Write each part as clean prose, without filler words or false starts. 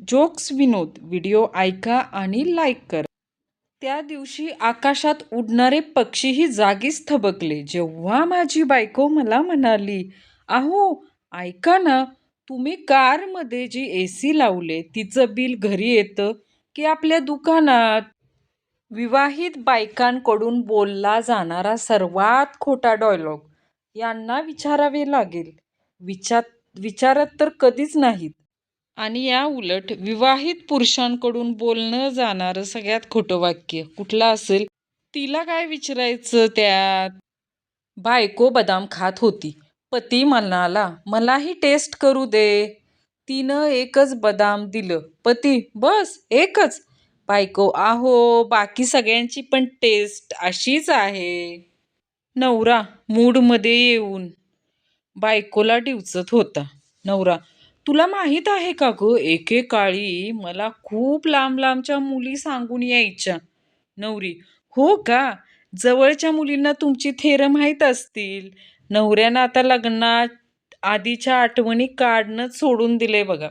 Jokes विनोद video ऐका आणि like करा. त्या दिवशी आकाशात उडणारे पक्षीही जागीच थबकले जेव्हा माझी बायको मला म्हणाली, "अहो, ऐका ना, तुम्ही कारमध्ये जी AC लावले तिचं बिल घरी येतं की आपल्या दुकानात?" विवाहित बायकांकडून बोलला जाणारा सर्वात खोटा डायलॉग यांना विचारावे लागेल. विचार विचारत तर कधीच नाहीत. आणि या उलट विवाहित पुरुषांकडून बोलणं जाणारं सगळ्यात खोटं वाक्य कुठलं असेल? तिला काय विचारायचं त्यात? बायको बदाम खात होती. पती म्हणाला, "मलाही टेस्ट करू दे." तिनं एकच बदाम दिलं. पती, "बस एकच?" बायको, "आहो, बाकी सगळ्यांची पण टेस्ट अशीच आहे." नवरा मूडमध्ये येऊन बायकोला डिवचत होता. नवरा, "तुला माहित आहे का गं, एकेकाळी मला खूप लांब लांबच्या मुली सांगून यायच्या." नवरी, "हो का? जवळच्या मुलींना तुमची थेरं माहीत असतील." नवऱ्यानं आता लग्नात आधीच्या आठवणी काढणंच सोडून दिले बघा.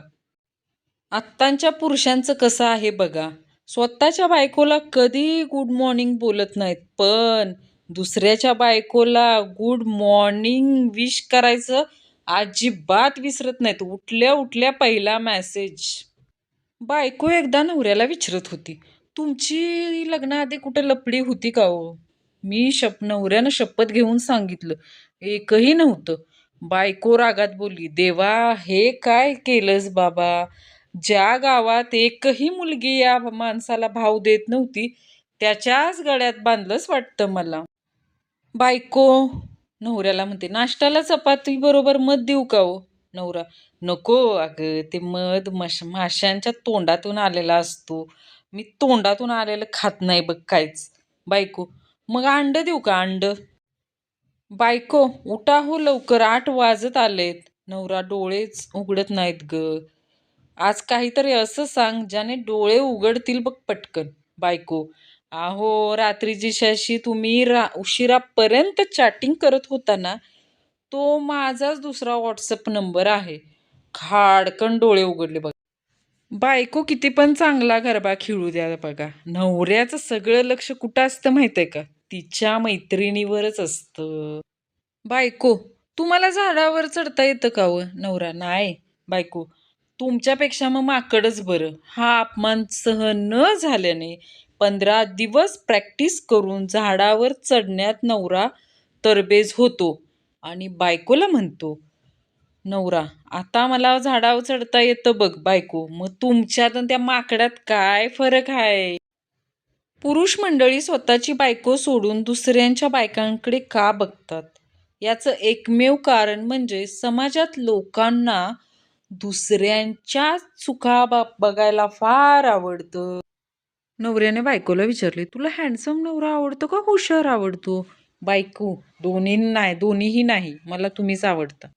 आत्ताच्या पुरुषांचं कसं आहे बघा. स्वतःच्या बायकोला कधी गुड मॉर्निंग बोलत नाहीत, पण दुसऱ्याच्या बायकोला गुड मॉर्निंग विश करायचं अजिबात विसरत नाहीत. उठल्या उठल्या पहिला मेसेज. बायको एकदा नवऱ्याला विचारत होती, "तुमची लग्नाआधी कुठे लफडी होती का हो?" नवऱ्यानं शपथ घेऊन सांगितलं, "एकही नव्हतं." बायको रागात बोलली, "देवा, हे काय केलंस बाबा? ज्या गावात एकही मुलगी या माणसाला भाव देत नव्हती, त्याच्याच गळ्यात बांधलंच वाटतं मला." बायको नवऱ्याला म्हणते, "नाश्त्याला चपाती बरोबर मध देऊ का हो?" नवरा, "नको अगं, ते मध माशांच्या तोंडातून आलेला असतो. मी तोंडातून आलेलं खात नाही बघ काहीच." बायको, "मग अंड देऊ का अंड?" बायको, "उठा हो लवकर, 8 वाजत आलेत." नवरा, "डोळेच उघडत नाहीत ग. आज काहीतरी असं सांग ज्याने डोळे उघडतील बघ पटकन." बायको, "अहो, रात्री जिशाशी तुम्ही उशिरापर्यंत चॅटिंग करत होता ना, तो माझाच दुसरा व्हॉट्सअप नंबर आहे." खाडकन डोळे उघडले बघा. बायको किती पण चांगला गरबा खेळू द्या बघा, नवऱ्याचं सगळं लक्ष कुठं असतं माहित आहे का? तिच्या मैत्रिणीवरच असतं. बायको, "तुम्हाला झाडावर चढता येतं का हो?" नवरा, "नाही." बायको, "तुमच्यापेक्षा मग माकडच बरं." हा अपमान सहन न झाल्याने 15 दिवस प्रॅक्टिस करून झाडावर चढण्यात नवरा तरबेज होतो आणि बायकोला म्हणतो, नवरा, "आता मला झाडावर चढता येतं बघ." बायको, "मग तुमच्यात आणि त्या माकडात काय फरक आहे?" पुरुष मंडळी स्वतःची बायको सोडून दुसऱ्यांच्या बायकांकडे का बघतात? याचं एकमेव कारण म्हणजे समाजात लोकांना दुसऱ्यांच्या चुका बघायला फार आवडतं. नवऱ्याने बायकोला विचारले, "तुला हँडसम नवरा आवडतो का हुशार आवडतो?" बायको, दोन्हीही नाही, मला तुम्हीच आवडता."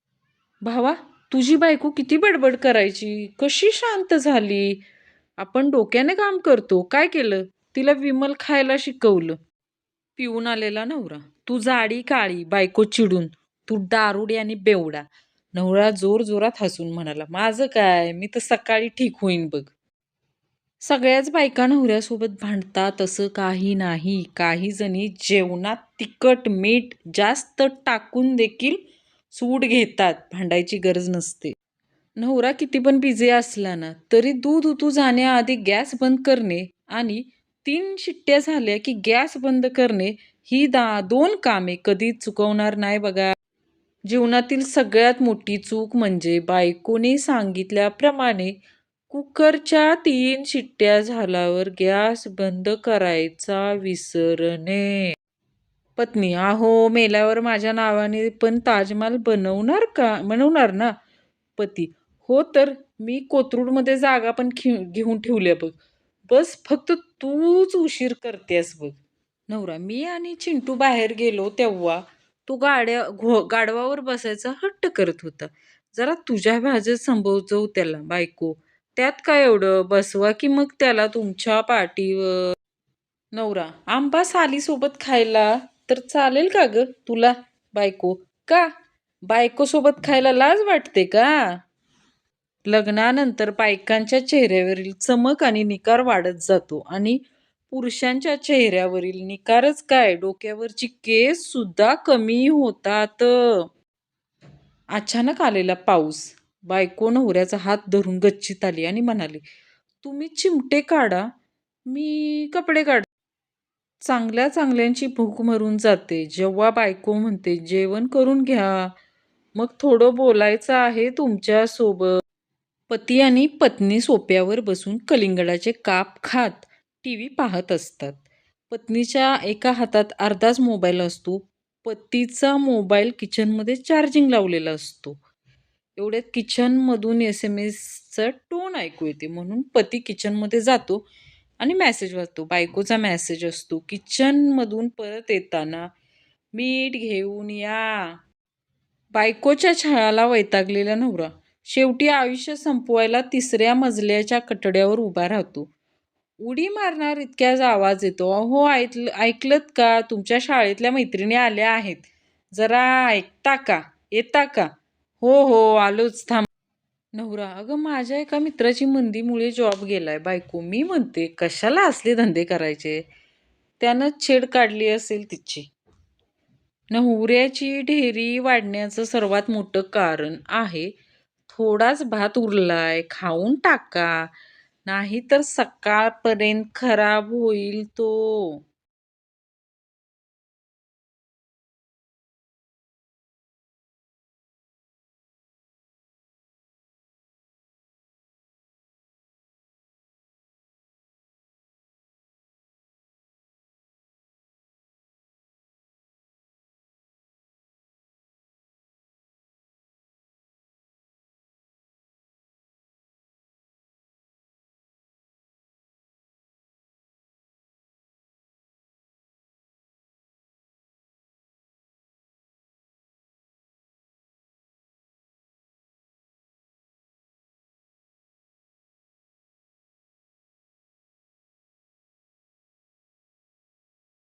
भावा, तुझी बायको किती बडबड करायची, कशी शांत झाली? आपण डोक्याने काम करतो, काय केलं? तिला विमल खायला शिकवलं. पिऊन आलेला नवरा, "तू जाडी काळी." बायको चिडून, "तू दारुडी आणि बेवडा." नवरा जोर जोरात हसून म्हणाला, "माझं काय, मी तर सकाळी ठीक होईन बघ." सगळ्याच बायका नवऱ्यासोबत भांडतात असं काही नाही. काही जणी जेवणात तिखट मीठ जास्त टाकून देखील सूट घेतात. भांडायची गरज नसते. नवरा किती पण बिझी असला ना, तरी दूध उतू जाण्याआधी गॅस बंद करणे आणि 3 शिट्ट्या झाल्या की गॅस बंद करणे ही 2 कामे कधीच चुकवणार नाही बघा. जीवनातील सगळ्यात मोठी चूक म्हणजे बायकोने सांगितल्याप्रमाणे कुकरच्या 3 शिट्ट्या झाल्यावर गॅस बंद करायचा विसरणे. पत्नी, "अहो, मेल्यावर माझ्या नावाने पण ताजमहाल बनवणार ना?" पती, "हो तर, मी कोथरूडमध्ये जागा पण घेऊन ठेवल्या बघ. बस फक्त तूच उशीर करतेस बघ." नवरा, "मी आणि चिंटू बाहेर गेलो तेव्हा तो गाढवावर बसायचा हट्ट करत होता. जरा तुझ्या भाजेत समजव त्याला." बायको, "त्यात काय एवढं? बसवा की मग त्याला तुमच्या पाठीवर." नवरा, "आंबा सालीसोबत खायला तर चालेल का ग तुला?" बायको, "का? बायकोसोबत खायला लाज वाटते का?" लग्नानंतर बायकांच्या चेहऱ्यावरील चमक आणि निखार वाढत जातो आणि पुरुषांच्या चेहऱ्यावरील निखारच काय, डोक्यावरची केस सुद्धा कमी होतात. अचानक आलेला पाऊस. बायको नवऱ्याचा हात धरून गच्चीत आली आणि म्हणाली, तुम्ही चिमटे काढा, मी कपडे काढ. चांगल्या चांगल्यांची भूक मरून जाते जेव्हा बायको म्हणते, जेवण करून घ्या, मग थोडं बोलायचं आहे तुमच्यासोबत. पती आणि पत्नी सोफ्यावर बसून कलिंगडाचे काप खात टीव्ही पाहत असतात. पत्नीच्या एका हातात अर्धाच मोबाईल असतो. पतीचा मोबाईल किचनमध्ये चार्जिंग लावलेला असतो. एवढ्यात किचनमधून SMS टोन ऐकू येते. म्हणून पती किचनमध्ये जातो आणि मेसेज वाचतो. बायकोचा मेसेज असतो, किचनमधून परत येताना मीठ घेऊन या. बायकोच्या छळाला वैतागलेला नवरा शेवटी आयुष्य संपवायला तिसऱ्या मजल्याच्या कठड्यावर उभा राहतो. उडी मारणार इतक्याच आवाज येतो, अहो ऐकलत का, तुमच्या शाळेतल्या मैत्रिणी आल्या आहेत, जरा ऐकता का, येता का. हो हो आलोच, थांब. नवरा, अगं माझ्या एका मित्राची मंदीमुळे जॉब गेलाय. बायको, मी म्हणते कशाला असले धंदे करायचे, त्यानं छेड काढली असेल तिची. नवऱ्याची ढेरी वाढण्याचं सर्वात मोठं कारण आहे, थोडाच भात उरलाय, खाऊन टाका, नाहीतर सकाळपर्यंत खराब होईल तो.